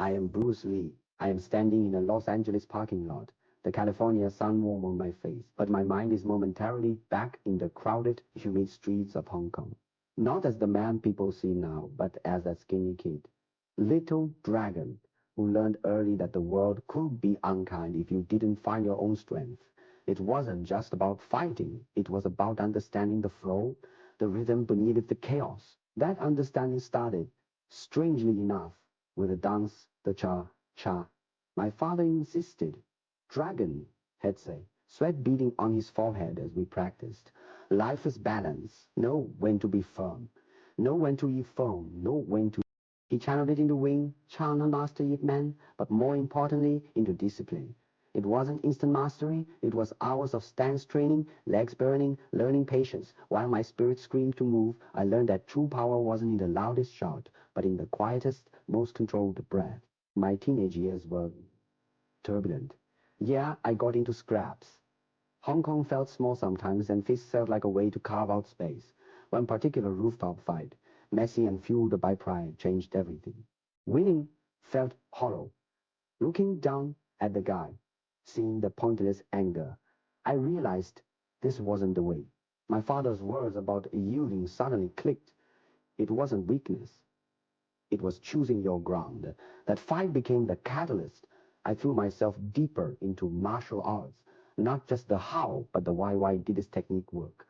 I am Bruce Lee. I am standing in a Los Angeles parking lot, the California sun warm on my face, but my mind is momentarily back in the crowded, humid streets of Hong Kong. Not as the man people see now, but as a skinny kid. Little dragon, who learned early that the world could be unkind if you didn't find your own strength. It wasn't just about fighting, it was about understanding the flow, the rhythm beneath the chaos. That understanding started, strangely enough, with the dance, the cha-cha. My father insisted. Dragon, he'd say, sweat beading on his forehead as we practiced. Life is balance. Know when to be firm. Know when to eat firm. Know when to... He channeled it into Wing, China Master Yip Man, but more importantly, into discipline. It wasn't instant mastery, it was hours of stance training, legs burning, learning patience. While my spirit screamed to move, I learned that true power wasn't in the loudest shout, but in the quietest, most controlled breath. My teenage years were turbulent. Yeah, I got into scraps. Hong Kong felt small sometimes, and fists felt like a way to carve out space. One particular rooftop fight, messy and fueled by pride, changed everything. Winning felt hollow. Looking down at the guy, seeing the pointless anger, I realized this wasn't the way. My father's words about yielding suddenly clicked. It wasn't weakness. It was choosing your ground. That fight became the catalyst. I threw myself deeper into martial arts. Not just the how, but the why did this technique work?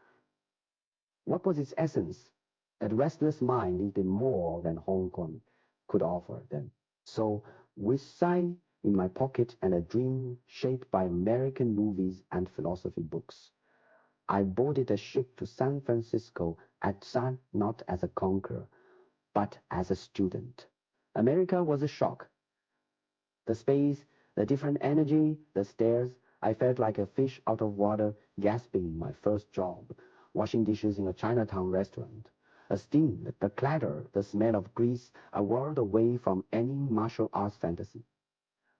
What was its essence? That restless mind needed more than Hong Kong could offer them. So, with Sai in my pocket and a dream shaped by American movies and philosophy books, I boarded a ship to San Francisco at San not as a conqueror, but as a student. America was a shock. The space, the different energy, the stares. I felt like a fish out of water, gasping my first job, washing dishes in a Chinatown restaurant. A steam, the clatter, the smell of grease, a world away from any martial arts fantasy.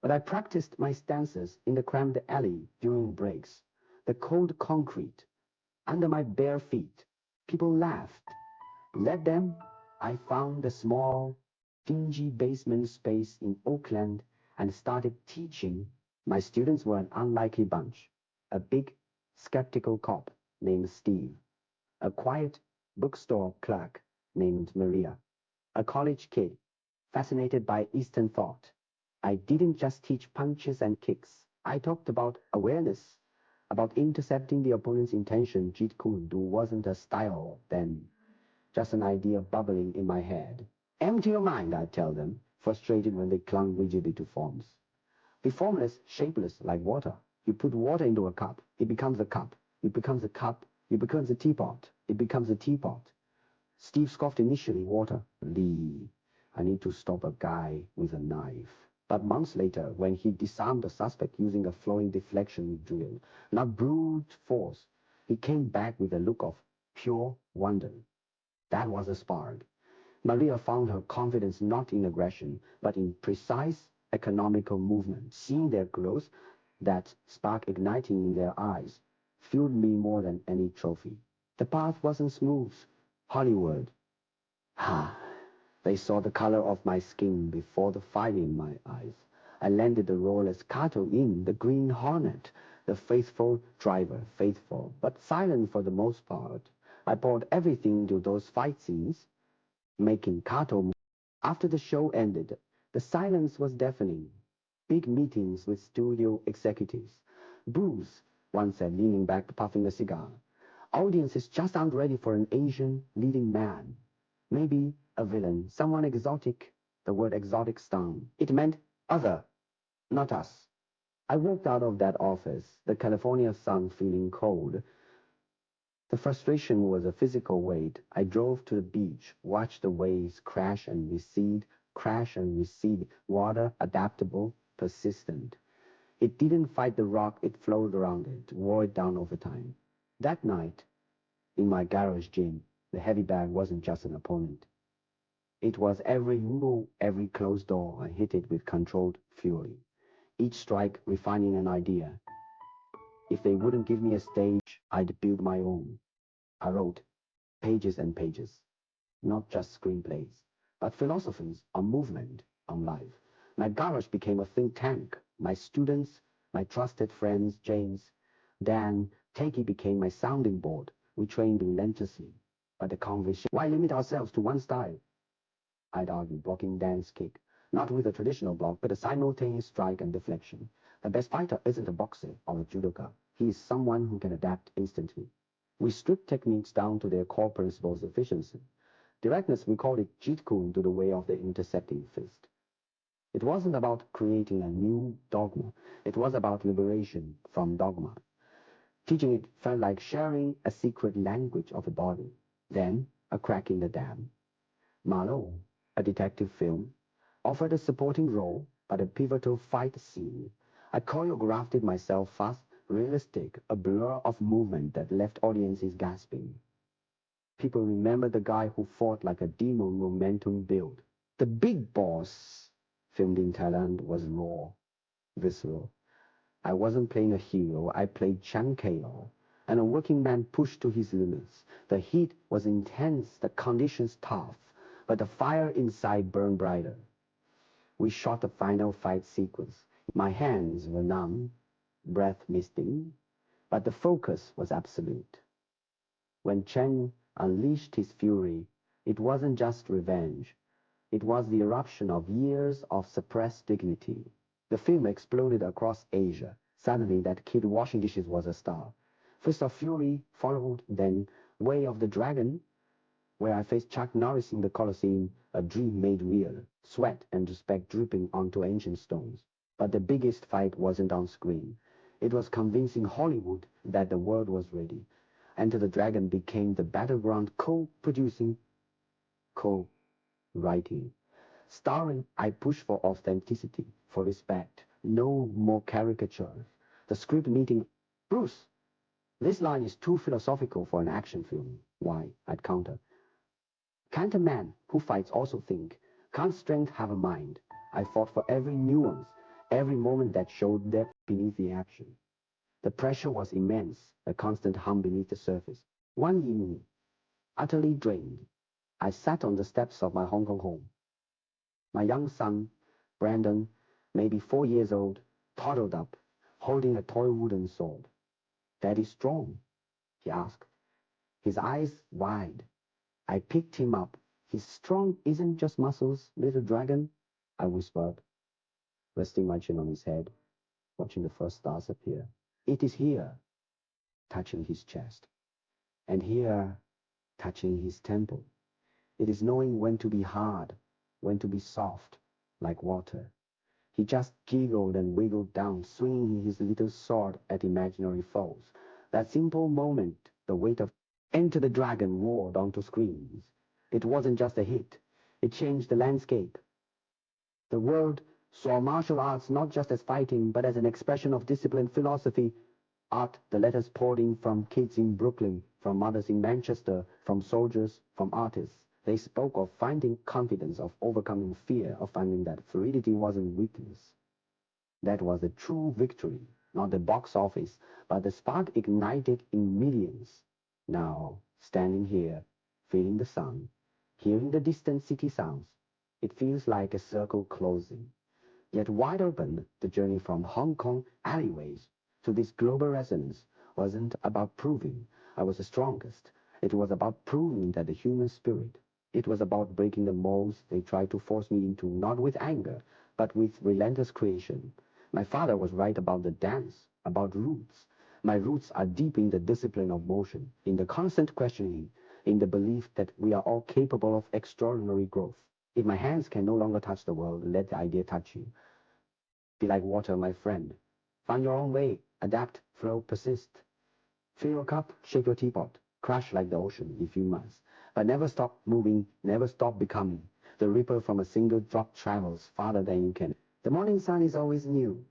But I practiced my stances in the cramped alley during breaks, the cold concrete, under my bare feet. People laughed. Let them. I found a small, dingy basement space in Oakland and started teaching. My students were an unlikely bunch. A big, skeptical cop named Steve, a quiet bookstore clerk named Maria, a college kid fascinated by Eastern thought. I didn't just teach punches and kicks. I talked about awareness, about intercepting the opponent's intention. Jeet Kune Do wasn't a style then, just an idea bubbling in my head. Empty your mind, I'd tell them, frustrated when they clung rigidly to forms. Be formless, shapeless, like water. You put water into a cup, it becomes a cup. It becomes a cup, it becomes a teapot. It becomes a teapot. Steve scoffed initially, water. Lee, I need to stop a guy with a knife. But months later, when he disarmed the suspect using a flowing deflection drill, not brute force, he came back with a look of pure wonder. That was a spark. Maria found her confidence not in aggression, but in precise economical movement. Seeing their growth, that spark igniting in their eyes, fueled me more than any trophy. The path wasn't smooth. Hollywood. Ha! They saw the color of my skin before the fire in my eyes. I landed the role as Kato in The Green Hornet, the faithful driver, faithful, but silent for the most part. I poured everything into those fight scenes, making Kato. After the show ended, the silence was deafening. Big meetings with studio executives. Bruce, one said, leaning back, puffing a cigar. Audiences just aren't ready for an Asian leading man. Maybe a villain, someone exotic. The word exotic stung. It meant other, not us. I walked out of that office, the California sun feeling cold. The frustration was a physical weight. I drove to the beach, watched the waves crash and recede, water adaptable, persistent. It didn't fight the rock, it flowed around it, wore it down over time. That night, in my garage gym, the heavy bag wasn't just an opponent. It was every move, every closed door. I hit it with controlled fury. Each strike refining an idea. If they wouldn't give me a stage, I'd build my own. I wrote pages and pages, not just screenplays, but philosophies on movement, on life. My garage became a think tank. My students, my trusted friends, James, Dan, Takey became my sounding board. We trained relentlessly. But the conviction, why limit ourselves to one style? I'd argue, blocking Dan's kick, not with a traditional block, but a simultaneous strike and deflection. The best fighter isn't a boxer or a judoka. He is someone who can adapt instantly. We stripped techniques down to their core principles: efficiency. Directness, we called it Jeet Kune, to the way of the intercepting fist. It wasn't about creating a new dogma. It was about liberation from dogma. Teaching it felt like sharing a secret language of the body. Then, a crack in the dam. Marlowe, a detective film, offered a supporting role, but a pivotal fight scene. I choreographed it myself, fast, realistic, a blur of movement that left audiences gasping. People remember the guy who fought like a demon. Momentum build. The Big Boss, filmed in Thailand, was raw, visceral. I wasn't playing a hero, I played Chan Kalo, and a working man pushed to his limits. The heat was intense, the conditions tough, but the fire inside burned brighter. We shot the final fight sequence. My hands were numb, breath misting, but the focus was absolute. When Chen unleashed his fury, it wasn't just revenge. It was the eruption of years of suppressed dignity. The film exploded across Asia. Suddenly, that kid washing dishes was a star. Fist of Fury followed, then Way of the Dragon, where I faced Chuck Norris in the Colosseum, a dream made real, sweat and respect dripping onto ancient stones. But the biggest fight wasn't on screen. It was convincing Hollywood that the world was ready. Enter the Dragon became the battleground, co-producing, co-writing. Starring, I pushed for authenticity, for respect. No more caricatures. The script meeting, Bruce, this line is too philosophical for an action film. Why? I'd counter. Can't a man who fights also think? Can't strength have a mind? I fought for every nuance, every moment that showed depth beneath the action. The pressure was immense, a constant hum beneath the surface. One evening, utterly drained, I sat on the steps of my Hong Kong home. My young son, Brandon, maybe 4 years old, toddled up, holding a toy wooden sword. "Daddy strong?" he asked, his eyes wide. I picked him up. "His strong isn't just muscles, little dragon," I whispered, resting my chin on his head, watching the first stars appear. "It is here," touching his chest, and here, touching his temple. "It is knowing when to be hard, when to be soft, like water." He just giggled and wiggled down, swinging his little sword at imaginary foes. That simple moment, the weight of Enter the Dragon roared onto screens. It wasn't just a hit. It changed the landscape. The world saw martial arts not just as fighting, but as an expression of discipline, philosophy, art. The letters poured in from kids in Brooklyn, from mothers in Manchester, from soldiers, from artists. They spoke of finding confidence, of overcoming fear, of finding that fluidity wasn't weakness. That was a true victory, not the box office, but the spark ignited in millions. Now, standing here, feeling the sun, hearing the distant city sounds, it feels like a circle closing. Yet wide open, the journey from Hong Kong alleyways to this global resonance wasn't about proving I was the strongest. It was about proving that the human spirit. It was about breaking the molds they tried to force me into, not with anger, but with relentless creation. My father was right about the dance, about roots. My roots are deep in the discipline of motion, in the constant questioning, in the belief that we are all capable of extraordinary growth. If my hands can no longer touch the world, let the idea touch you. Be like water, my friend. Find your own way, adapt, flow, persist. Fill your cup, shake your teapot, crash like the ocean if you must. But never stop moving, never stop becoming. The ripple from a single drop travels farther than you can. The morning sun is always new.